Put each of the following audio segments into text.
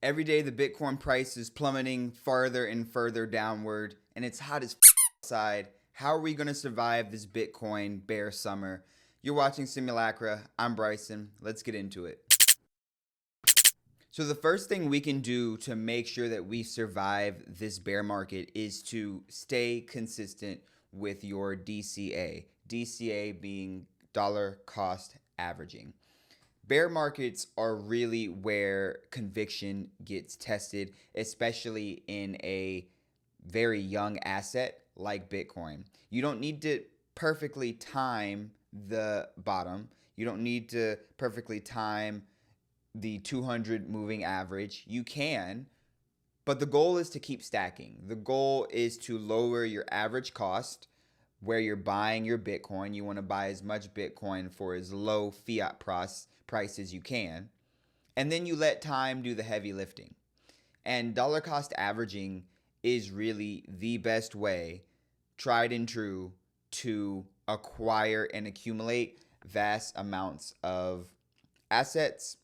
Every day the Bitcoin price is plummeting farther and further downward, and it's hot as outside. How are we going to survive this Bitcoin bear summer? You're watching Simulacra. I'm Bryson. Let's get into it. So the first thing we can do to make sure that we survive this bear market is to stay consistent with your DCA. DCA being dollar cost averaging. Bear markets are really where conviction gets tested, especially in a very young asset like Bitcoin. You don't need to perfectly time the bottom. You don't need to perfectly time the 200 moving average. You can, but the goal is to keep stacking. The goal is to lower your average cost where you're buying your Bitcoin. You want to buy as much Bitcoin for as low fiat price as you can. And then you let time do the heavy lifting. And dollar cost averaging is really the best way, tried and true, to acquire and accumulate vast amounts of assets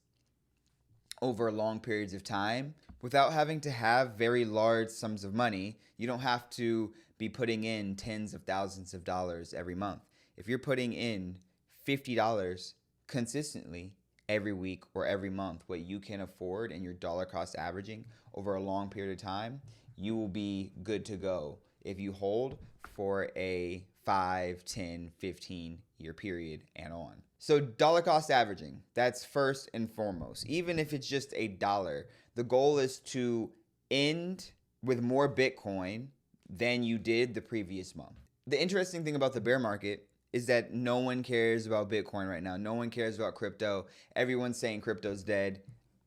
over long periods of time without having to have very large sums of money. You don't have to be putting in tens of thousands of dollars every month. If you're putting in $50 consistently every week or every month, what you can afford and your dollar cost averaging over a long period of time, you will be good to go if you hold for a 5, 10, 15 year period and on. So dollar cost averaging, that's first and foremost. Even if it's just $1, the goal is to end with more Bitcoin than you did the previous month. The interesting thing about the bear market is that no one cares about Bitcoin right now. No one cares about crypto. Everyone's saying crypto's dead.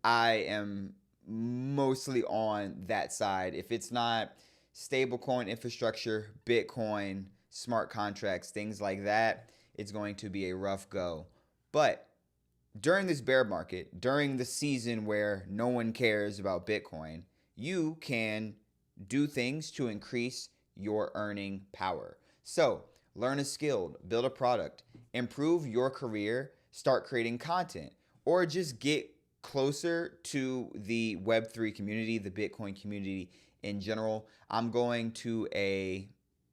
I am mostly on that side. If it's not stablecoin infrastructure, Bitcoin, smart contracts, things like that, it's going to be a rough go. But during this bear market, during the season where no one cares about Bitcoin, you can do things to increase your earning power. So learn a skill, build a product, improve your career, start creating content, or just get closer to the Web3 community, the Bitcoin community in general. I'm going to a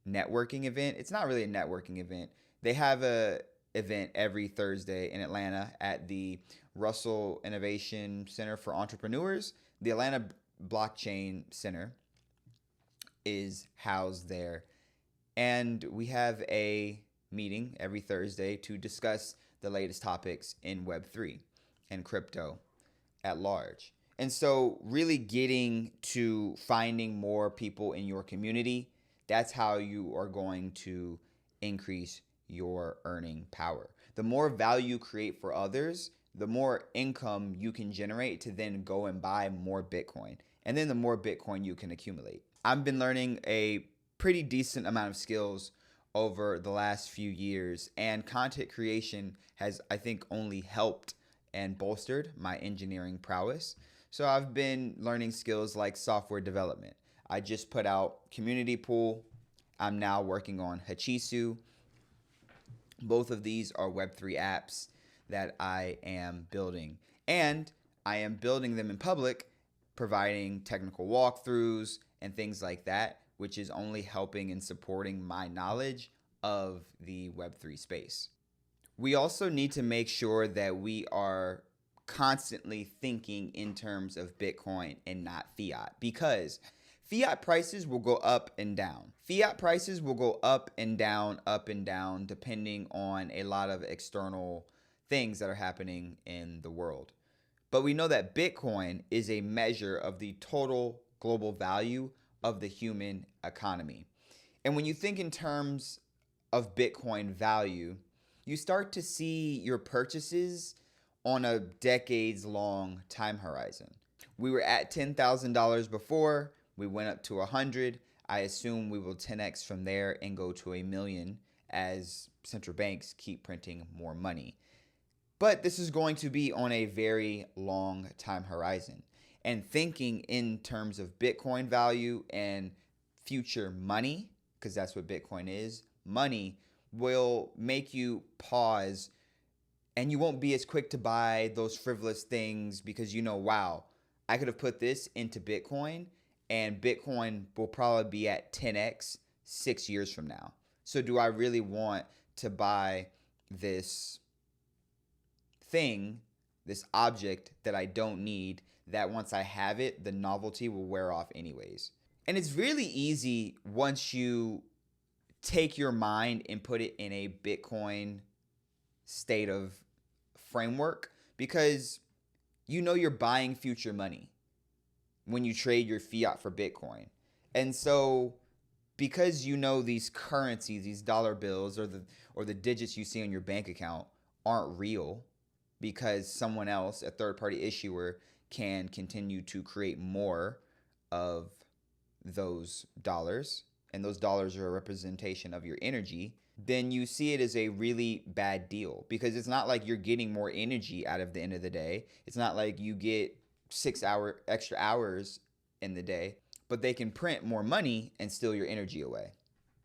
networking event. It's not really a networking event. They have a event every Thursday in Atlanta at the Russell Innovation Center for Entrepreneurs. The Atlanta Blockchain Center is housed there. And we have a meeting every Thursday to discuss the latest topics in Web3 and crypto at large. And so really getting to finding more people in your community, that's how you are going to increase your earning power. The more value you create for others, the more income you can generate to then go and buy more Bitcoin. And then the more Bitcoin you can accumulate. I've been learning a pretty decent amount of skills over the last few years, and content creation has, I think, only helped and bolstered my engineering prowess. So I've been learning skills like software development. I just put out Community Pool. I'm now working on Hachisu. Both of these are Web3 apps that I am building. And I am building them in public, providing technical walkthroughs and things like that, which is only helping and supporting my knowledge of the Web3 space. We also need to make sure that we are constantly thinking in terms of Bitcoin and not fiat, because fiat prices will go up and down. Fiat prices will go up and down, depending on a lot of external things that are happening in the world. But we know that Bitcoin is a measure of the total global value of the human economy. And when you think in terms of Bitcoin value, you start to see your purchases on a decades-long time horizon. We were at $10,000 before. We went up to 100. I assume we will 10x from there and go to 1 million as central banks keep printing more money. But this is going to be on a very long time horizon. And thinking in terms of Bitcoin value and future money, because that's what Bitcoin is, money will make you pause, and you won't be as quick to buy those frivolous things because you know, wow, I could have put this into Bitcoin, and Bitcoin will probably be at 10x 6 years from now. So do I really want to buy this thing, this object that I don't need, that once I have it, the novelty will wear off anyways? And it's really easy once you take your mind and put it in a Bitcoin state of framework, because you know you're buying future money when you trade your fiat for Bitcoin. And so because you know these currencies, these dollar bills, or the digits you see on your bank account aren't real, because someone else, a third-party issuer, can continue to create more of those dollars, and those dollars are a representation of your energy, then you see it as a really bad deal, because it's not like you're getting more energy out of the end of the day. It's not like you get 6 hour extra hours in the day, but they can print more money and steal your energy away.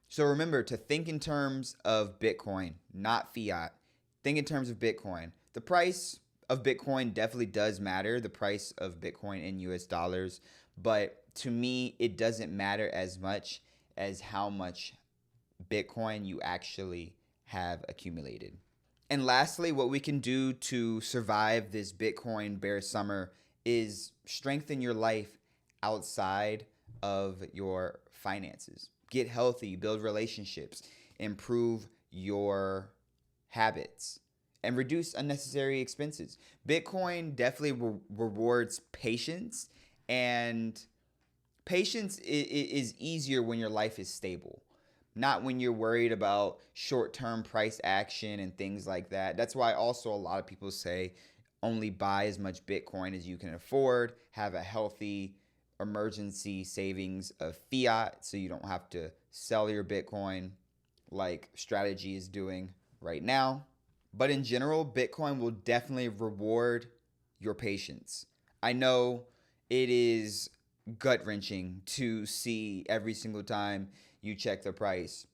So remember to think in terms of Bitcoin, not fiat. Think in terms of Bitcoin. The price of Bitcoin definitely does matter, the price of Bitcoin in US dollars, but to me, it doesn't matter as much as how much Bitcoin you actually have accumulated. And lastly, what we can do to survive this Bitcoin bear summer is strengthen your life outside of your finances. Get healthy, build relationships, improve your habits, and reduce unnecessary expenses. Bitcoin definitely rewards patience, and patience is easier when your life is stable, not when you're worried about short-term price action and things like that. That's why also a lot of people say only buy as much Bitcoin as you can afford, have a healthy emergency savings of fiat so you don't have to sell your Bitcoin like Strategy is doing right now. But in general, Bitcoin will definitely reward your patience. I know it is gut-wrenching to see every single time you check the price,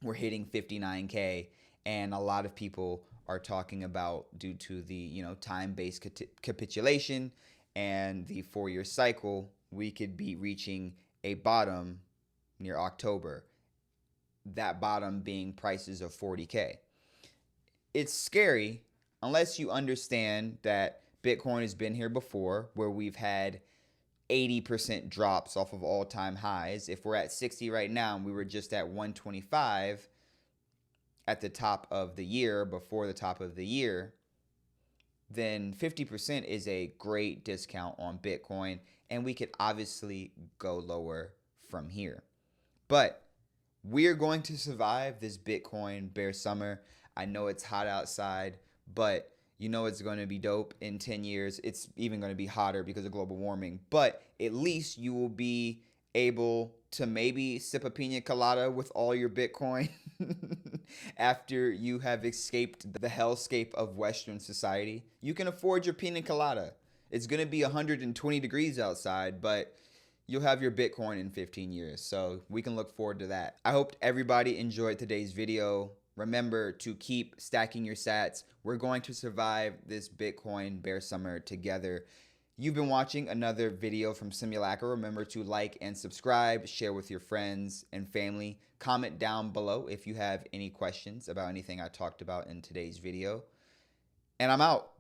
we're hitting 59K, and a lot of people are talking about, due to the time-based capitulation and the 4-year cycle, we could be reaching a bottom near October. That bottom being prices of 40K. It's scary unless you understand that Bitcoin has been here before, where we've had 80% drops off of all-time highs. If we're at 60 right now and we were just at 125 at the top of the year, before the top of the year, then 50% is a great discount on Bitcoin, and we could obviously go lower from here. But we're going to survive this Bitcoin bear summer. I know it's hot outside, but you know it's going to be dope in 10 years. It's even going to be hotter because of global warming. But at least you will be able to maybe sip a pina colada with all your Bitcoin after you have escaped the hellscape of Western society. You can afford your pina colada. It's going to be 120 degrees outside, but you'll have your Bitcoin in 15 years. So we can look forward to that. I hope everybody enjoyed today's video. Remember to keep stacking your sats. We're going to survive this Bitcoin bear summer together. You've been watching another video from Simulacra. Remember to like and subscribe, share with your friends and family. Comment down below if you have any questions about anything I talked about in today's video. And I'm out.